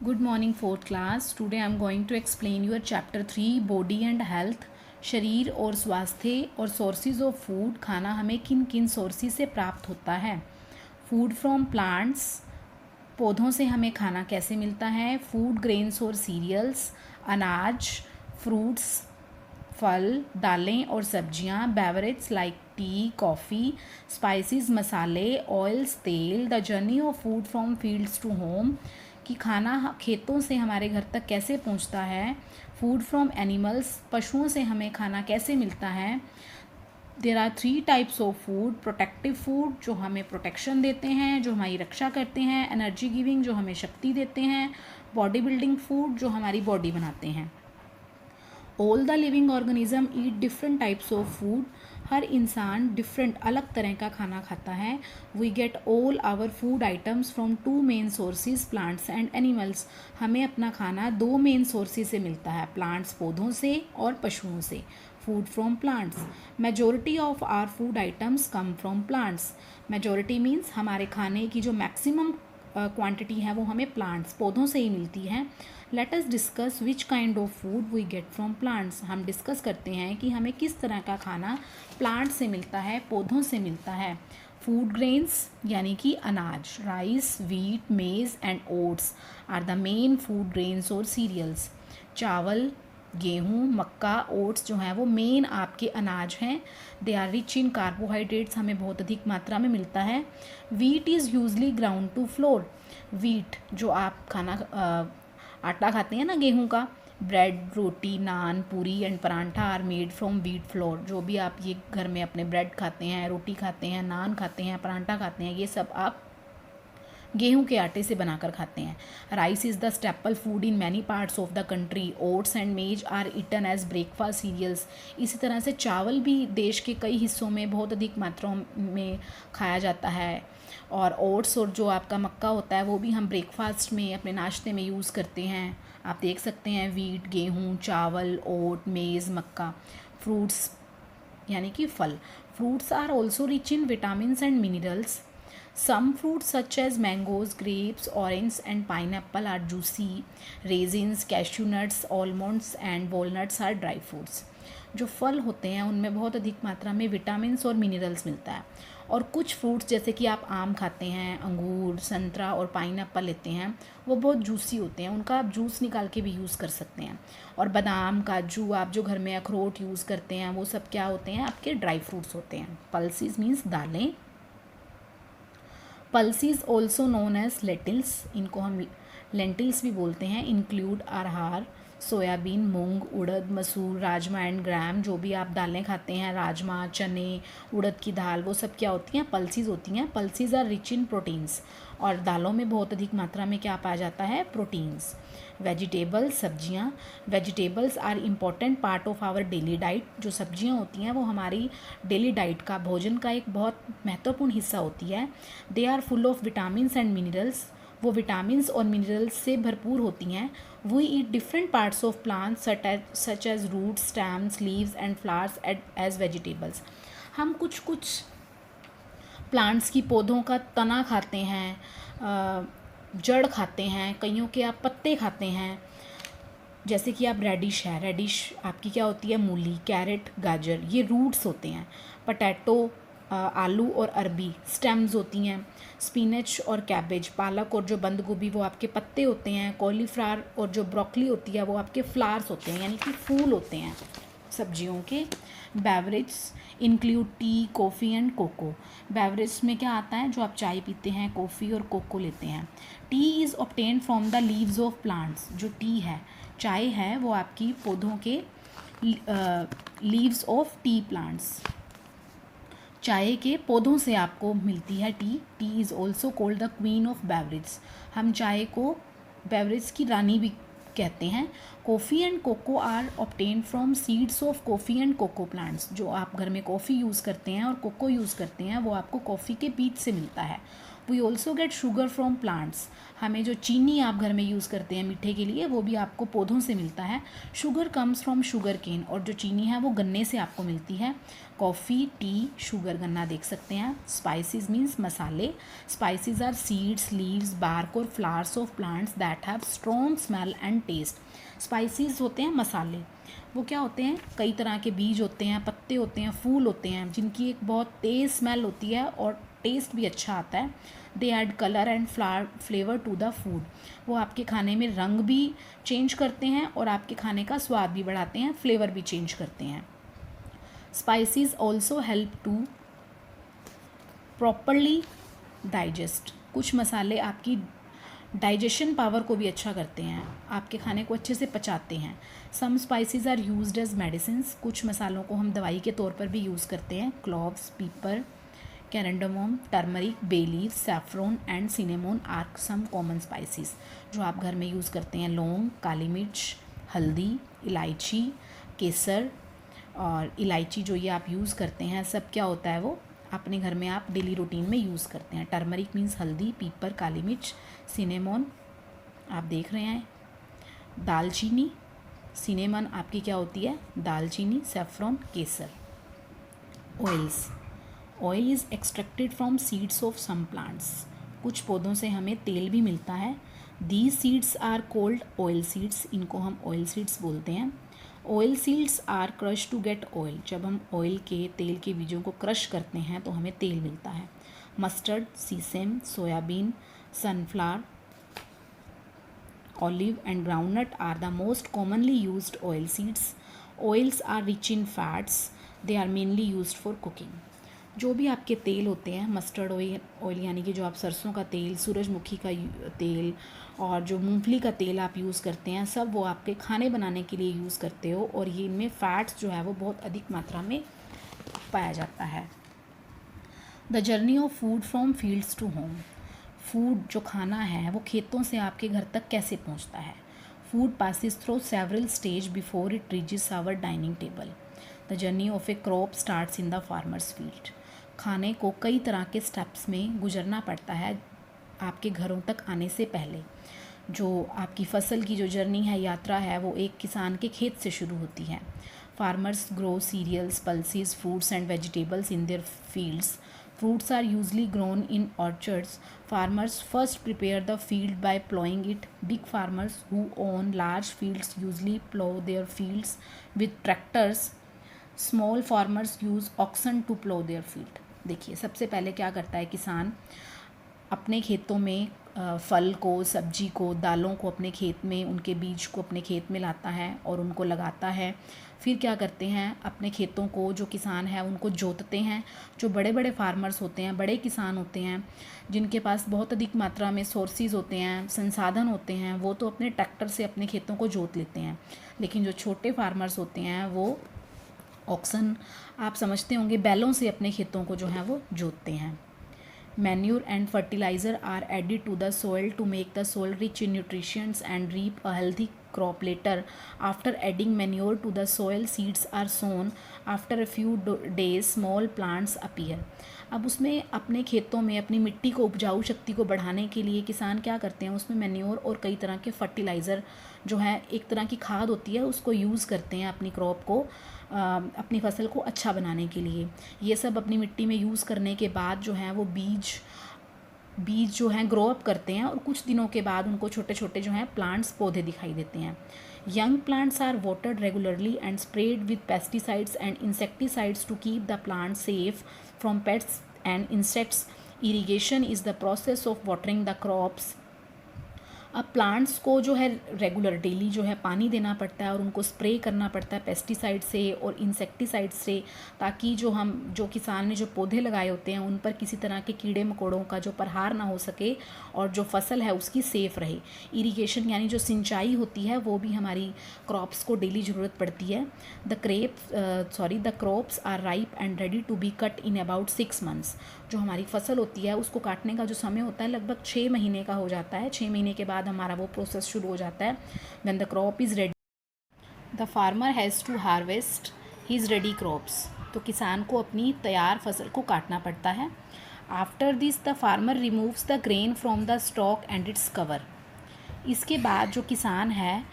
Good morning, fourth class. Today I am going to explain your chapter 3 body and health. शरीर और स्वास्थ्य और sources of food. खाना हमें किन किन सोर्सेज से प्राप्त होता है. फूड फ्रॉम प्लांट्स, पौधों से हमें खाना कैसे मिलता है. फूड ग्रेन्स और सीरियल्स, अनाज, फ्रूट्स, फल, दालें और सब्जियां. Beverage like tea, coffee, spices, मसाले, ऑयल्स, तेल. The journey of food from fields to home, कि खाना खेतों से हमारे घर तक कैसे पहुंचता है. फूड फ्रॉम एनिमल्स, पशुओं से हमें खाना कैसे मिलता है. There are 3 types of food. Protective food, जो हमें प्रोटेक्शन देते हैं, जो हमारी रक्षा करते हैं. एनर्जी गिविंग, जो हमें शक्ति देते हैं. बॉडी बिल्डिंग फूड, जो हमारी बॉडी बनाते हैं. All the living organism eat different types of food. हर इंसान डिफरेंट अलग तरह का खाना खाता है. We get all our food items from 2 main sources, plants and animals. हमें अपना खाना 2 मेन सोर्सेज से मिलता है, प्लांट्स पौधों से और पशुओं से. Food from plants, majority of our food items come from plants. Majority means हमारे खाने की जो मैक्सिमम क्वांटिटी है वो हमें प्लांट्स पौधों से ही मिलती है. Let us discuss which kind of food we get from plants. हम डिस्कस करते हैं कि हमें किस तरह का खाना प्लांट से मिलता है, पौधों से मिलता है. फूड ग्रेन्स यानी कि अनाज, rice, wheat, maize and oats are the main food grains और सीरियल्स. चावल, गेहूँ, मक्का, ओट्स जो हैं वो मेन आपके अनाज हैं. They are rich in carbohydrates, हमें बहुत अधिक मात्रा में मिलता है. Wheat is usually ground to flour. Wheat जो आप खाना आटा खाते हैं ना गेहूं का, bread, roti, naan, puri and paratha are made from wheat flour. जो भी आप ये घर में अपने ब्रेड खाते हैं, रोटी खाते हैं, नान खाते हैं, परांठा खाते हैं, ये सब आप गेहूं के आटे से बनाकर खाते हैं. Rice is the staple food in many parts of the country. Oats and maize are eaten as breakfast cereals. इसी तरह से चावल भी देश के कई हिस्सों में बहुत अधिक मात्रा में खाया जाता है. और ओट्स और जो आपका मक्का होता है वो भी हम ब्रेकफास्ट में अपने नाश्ते में यूज़ करते हैं. आप देख सकते हैं वीट, गेहूँ, चावल, ओट, मेज़, मक्का. फ्रूट्स यानी कि फल. Fruits are also rich in vitamins and minerals. Some fruits such as mangoes, grapes, orange and pineapple are juicy. Raisins, cashew nuts, almonds and walnuts are dry fruits. जो फल होते हैं उनमें बहुत अधिक मात्रा में विटामिन्स और मिनरल्स मिलता है. और कुछ फ्रूट्स जैसे कि आप आम खाते हैं, अंगूर, संतरा और पाइनएप्पल लेते हैं, वो बहुत जूसी होते हैं. उनका आप जूस निकाल के भी यूज़ कर सकते हैं. और बादाम, काजू, आप जो घर में अखरोट यूज़ करते हैं वो सब क्या होते हैं, आपके ड्राई फ्रूट्स होते हैं. पल्सीज मीन्स दालें. पल्सीज ऑल्सो नोन एज लेटिल्स, इनको हम लेंटिल्स भी बोलते हैं. इंक्लूड अरहर, सोयाबीन, मूंग, उड़द, मसूर, राजमा एंड ग्राम. जो भी आप दालें खाते हैं, राजमा, चने, उड़द की दाल, वो सब क्या होती हैं, पल्सीज होती हैं. पल्सीज आर रिच इन प्रोटीन्स. और दालों में बहुत अधिक मात्रा में क्या पाया जाता है, प्रोटीन्स. वेजिटेबल्स, सब्जियां. Vegetables are important part of our daily diet. जो सब्जियां होती हैं वो हमारी डेली डाइट का, भोजन का एक बहुत महत्वपूर्ण हिस्सा होती है. They are full of vitamins and minerals. वो विटामिन्स और मिनरल्स से भरपूर होती हैं. We eat different parts of plants such as roots, stems, leaves and flowers as vegetables. हम कुछ कुछ प्लांट्स की, पौधों का तना खाते हैं, जड़ खाते हैं, कईयों के आप पत्ते खाते हैं. जैसे कि आप रेडिश है, रेडिश आपकी क्या होती है, मूली, कैरेट, गाजर, ये रूट्स होते हैं. पटैटो, आलू और अरबी स्टेम्स होती हैं. स्पिनच और कैबेज, पालक और जो बंद गोभी वो आपके पत्ते होते हैं. कॉलीफ्लावर और जो ब्रोकली होती है वो आपके फ्लावर्स होते हैं, यानी कि फूल होते हैं सब्जियों के. Beverage include tea, coffee and cocoa. Beverage में क्या आता है, जो आप चाय पीते हैं, कॉफ़ी और कोको लेते हैं. T is obtain from the leaves of plants. जो टी है, चाय है, वो आपकी पौधों के लीव्स ऑफ टी प्लांट्स, चाय के पौधों से आपको मिलती है tea. Tea is also called the queen of beverage. हम चाय को बेवरेज की रानी भी कहते हैं. Coffee and cocoa are obtain from seeds of coffee and cocoa plants. जो आप घर में कॉफ़ी यूज़ करते हैं और कोको यूज़ करते हैं वो आपको कॉफ़ी के बीज से मिलता है. We also get sugar from plants. हमें जो चीनी आप घर में यूज़ करते हैं मीठे के लिए, वो भी आपको पौधों से मिलता है। Sugar comes from sugar cane, और जो चीनी है वो गन्ने से आपको मिलती है। कॉफ़ी, टी, शुगर, गन्ना देख सकते हैं। स्पाइसेस मीन्स मसाले। Spices are seeds, leaves, bark और flowers of plants that have strong smell and taste. Spices होते हैं मसाले, वो क्या होते हैं, कई तरह के बीज होते हैं, पत्ते होते हैं, फूल होते हैं, जिनकी एक बहुत तेज़ स्मेल होती है और टेस्ट भी अच्छा आता है। They add colour and flavour to the food. वो आपके खाने में रंग भी चेंज करते हैं और आपके खाने का स्वाद भी बढ़ाते हैं, फ्लेवर भी चेंज करते हैं। Spices also help to properly digest. कुछ मसाले आपकी डाइजेशन पावर को भी अच्छा करते हैं, आपके खाने को अच्छे से पचाते हैं। Some spices are used as medicines. कुछ मसालों को हम दवाई के तौर पर भी यूज़ करते हैं। Cloves, pepper, cardamom, turmeric, bay leaf, saffron and cinnamon are some common spices जो आप घर में यूज़ करते हैं। लौंग, काली मिर्च, हल्दी, इलायची, केसर और इलायची जो ये आप यूज़ करते हैं, सब क्या होता है, वो अपने घर में आप डेली रूटीन में यूज़ करते हैं। टर्मरिक मीन्स हल्दी, पीपर, काली मिर्च, सिनेमोन आप देख रहे हैं, दालचीनी, सिनेमन आपकी क्या होती है, दालचीनी, सैफ्रॉन, केसर। Oils, oil is extracted from seeds of some plants. कुछ पौधों से हमें तेल भी मिलता है। These seeds are cold oil seeds, इनको हम ऑयल सीड्स बोलते हैं। Oil seeds are crush to get oil. जब हम ऑयल के, तेल के बीजों को क्रश करते हैं तो हमें तेल मिलता है। Mustard, sesame, soybean, sunflower, olive and groundnut are the most commonly used oil seeds. Oils are rich in fats. They are mainly used for cooking. जो भी आपके तेल होते हैं, मस्टर्ड ऑयल यानी कि जो आप सरसों का तेल, सूरजमुखी का तेल और जो मूंगफली का तेल आप यूज़ करते हैं, सब वो आपके खाने बनाने के लिए यूज़ करते हो, और ये इनमें फ़ैट्स जो है वो बहुत अधिक मात्रा में पाया जाता है। The journey of food from fields to home. Food जो खाना है वो खेतों से आपके घर तक कैसे पहुंचता है। Food passes through several stage before it reaches our dining table. The journey of a crop starts in the farmer's field. खाने को कई तरह के स्टेप्स में गुजरना पड़ता है आपके घरों तक आने से पहले। जो आपकी फसल की जो जर्नी है, यात्रा है, वो एक किसान के खेत से शुरू होती है। Farmers grow cereals, pulses, fruits and vegetables in their fields. Fruits are usually grown in orchards. Farmers first prepare the field by plowing it. Big farmers who own large fields usually plow their fields with tractors. Small farmers use oxen to plow their field. देखिए, सबसे पहले क्या करता है किसान, अपने खेतों में फल को, सब्जी को, दालों को अपने खेत में, उनके बीज को अपने खेत में लाता है और उनको लगाता है। फिर क्या करते हैं, अपने खेतों को जो किसान है उनको जोतते हैं। जो बड़े बड़े फार्मर्स होते हैं, बड़े किसान होते हैं, जिनके पास बहुत अधिक मात्रा में सोर्सेज होते हैं, संसाधन होते हैं, वो तो अपने ट्रैक्टर से अपने खेतों को जोत लेते हैं। लेकिन जो छोटे फार्मर्स होते हैं वो ऑक्सन, आप समझते होंगे, बैलों से अपने खेतों को जो है वो जोतते हैं। Manure and fertilizer are added to the soil to make the soil rich in nutrients and reap a healthy crop later. After adding manure to the soil, seeds are sown. After a few days, small plants appear. अब उसमें अपने खेतों में अपनी मिट्टी को, उपजाऊ शक्ति को बढ़ाने के लिए किसान क्या करते हैं, उसमें मैन्योर और कई तरह के फर्टिलाइज़र जो है, एक तरह की खाद होती है, उसको यूज़ करते हैं अपनी क्रॉप को, अपनी फसल को अच्छा बनाने के लिए। ये सब अपनी मिट्टी में यूज़ करने के बाद जो है वो बीज जो हैं ग्रो अप करते हैं, और कुछ दिनों के बाद उनको छोटे छोटे जो हैं प्लांट्स, पौधे दिखाई देते हैं। Young plants are watered regularly and spread with pesticides and insecticides to keep the plant safe from pets and insects. Irrigation is the process of watering the crops. अब प्लांट्स को जो है रेगुलर डेली जो है पानी देना पड़ता है और उनको स्प्रे करना पड़ता है पेस्टिसाइड से और इंसेक्टिसाइड से, ताकि जो किसान ने जो पौधे लगाए होते हैं उन पर किसी तरह के कीड़े मकोड़ों का जो प्रहार ना हो सके और जो फसल है उसकी सेफ रहे. इरिगेशन यानी जो सिंचाई होती है वो भी हमारी क्रॉप्स को डेली ज़रूरत पड़ती है. The crops are ripe and ready to be cut in about 6 months. जो हमारी फसल होती है उसको काटने का जो समय होता है लगभग 6 महीने का हो जाता है. 6 महीने के बाद हमारा वो प्रोसेस शुरू हो जाता है. When the crop is ready, the farmer has to harvest his ready crops. तो किसान को अपनी तैयार फसल को काटना पड़ता है. After this the farmer removes the grain from the stock and its cover. इसके बाद जो किसान है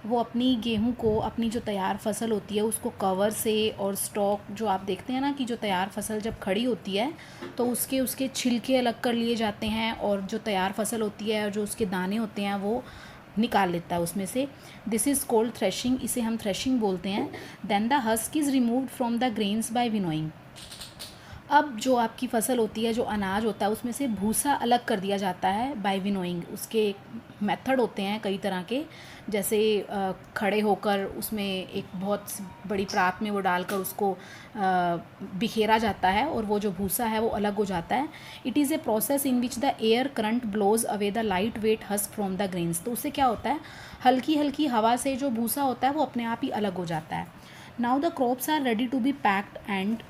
वो अपनी गेहूं को, अपनी जो तैयार फसल होती है उसको कवर से और स्टॉक, जो आप देखते हैं ना कि जो तैयार फसल जब खड़ी होती है तो उसके छिलके अलग कर लिए जाते हैं और जो तैयार फसल होती है और जो उसके दाने होते हैं वो निकाल लेता है उसमें से। दिस इज़ कोल्ड थ्रेशिंग, इसे हम थ्रेशिंग बोलते हैं। Then the husk is removed from the grains by winnowing. अब जो आपकी फसल होती है, जो अनाज होता है, उसमें से भूसा अलग कर दिया जाता है बाय विनोइंग। उसके मेथड होते हैं कई तरह के, जैसे खड़े होकर उसमें एक बहुत बड़ी परात में वो डालकर उसको बिखेरा जाता है और वो जो भूसा है वो अलग हो जाता है। It is a process in which the air current blows away the light weight husk from the grains. तो उससे क्या होता है, हल्की हल्की हवा से जो भूसा होता है वो अपने आप ही अलग हो जाता है। Now the crops are ready to be packed and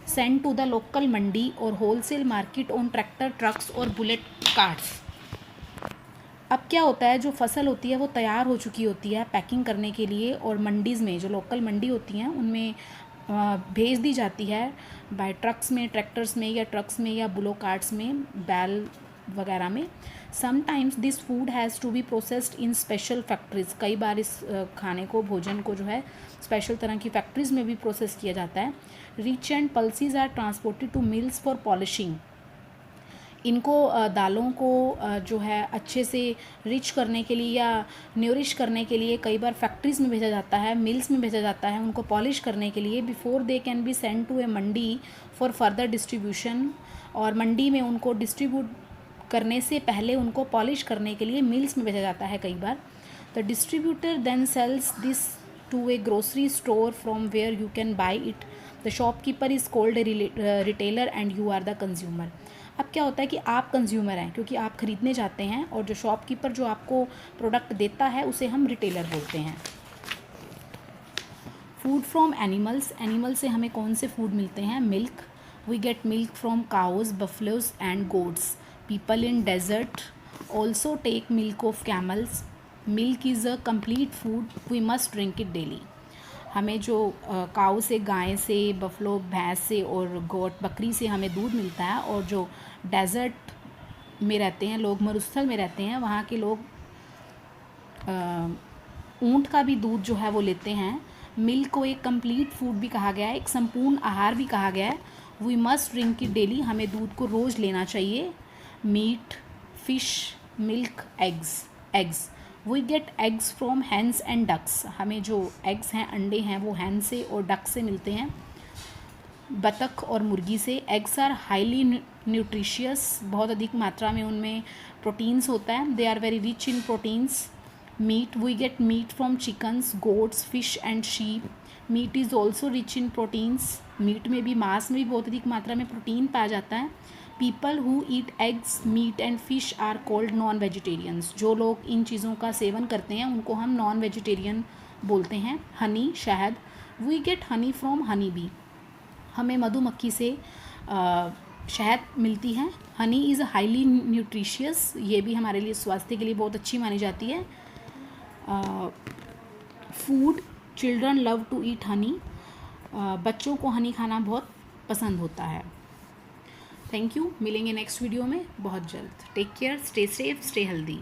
send to the local mandi और wholesale market on tractor, trucks और बुलेट कार्ट्स। अब क्या होता है, जो फसल होती है वो तैयार हो चुकी होती है पैकिंग करने के लिए और मंडीज़ में, जो लोकल मंडी होती हैं उनमें भेज दी जाती है बाय ट्रक्स में, ट्रैक्टर्स में या ट्रक्स में या बुलो कार्ट्स में, बैल वगैरह में। Sometimes this food has to be processed in special factories. कई बार इस खाने को, भोजन को जो है स्पेशल तरह की फैक्ट्रीज़ में भी प्रोसेस किया जाता है। Rice and pulses are transported to mills for polishing. इनको दालों को जो है अच्छे से रिच करने के लिए या न्यूरिश करने के लिए कई बार फैक्ट्रीज़ में भेजा जाता है, मिल्स में भेजा जाता है उनको पॉलिश करने के लिए, before they can be send to a mandi for further distribution. और मंडी में उनको डिस्ट्रीब्यूट करने से पहले उनको पॉलिश करने के लिए मिल्स में भेजा जाता है कई बार। The distributor then sells this to a grocery store from where you can buy it. The shopkeeper is called a retailer and you are the consumer. अब क्या होता है कि आप कंज्यूमर हैं क्योंकि आप ख़रीदने जाते हैं, और जो शॉपकीपर जो आपको प्रोडक्ट देता है उसे हम रिटेलर बोलते हैं। Food from animals. एनिमल से हमें कौन से फूड मिलते हैं? Milk. We get milk from cows, buffaloes and goats. People in desert also take milk of camels. Milk is a complete food, we must drink it daily. हमें जो काऊ से, गाय से, बफलो भैंस से और गोट बकरी से हमें दूध मिलता है, और जो डेजर्ट में रहते हैं लोग, मरुस्थल में रहते हैं, वहाँ के लोग ऊँट का भी दूध जो है वो लेते हैं। मिल्क को एक कंप्लीट फूड भी कहा गया है, एक संपूर्ण आहार भी कहा गया है। We must drink it daily, हमें दूध को रोज़ लेना चाहिए। Meat, fish, milk, eggs. We get eggs from hens and ducks. हमें जो एग्स हैं, अंडे हैं, वो हैन से और डक से मिलते हैं, बतख और मुर्गी से। एग्स आर हाईली न्यूट्रिशियस, बहुत अधिक मात्रा में उनमें प्रोटीन्स होता है। They are very rich in proteins. Meat, we get meat from chickens, goats, fish and sheep. Meat is also rich in proteins. Meat में भी, मांस में भी बहुत अधिक मात्रा में प्रोटीन पाया जाता है। People who eat eggs, meat and fish are called non vegetarians. जो लोग इन चीज़ों का सेवन करते हैं उनको हम नॉन वेजिटेरियन बोलते हैं। हनी, शहद। We get honey from honey bee. हमें मधुमक्खी से शहद मिलती है। हनी इज़ हाईली न्यूट्रिशियस, ये भी हमारे लिए, स्वास्थ्य के लिए बहुत अच्छी मानी जाती है। Food, children love to eat honey. बच्चों को हनी खाना बहुत पसंद होता है। थैंक यू, मिलेंगे नेक्स्ट वीडियो में बहुत जल्द। Take care, stay safe, stay healthy.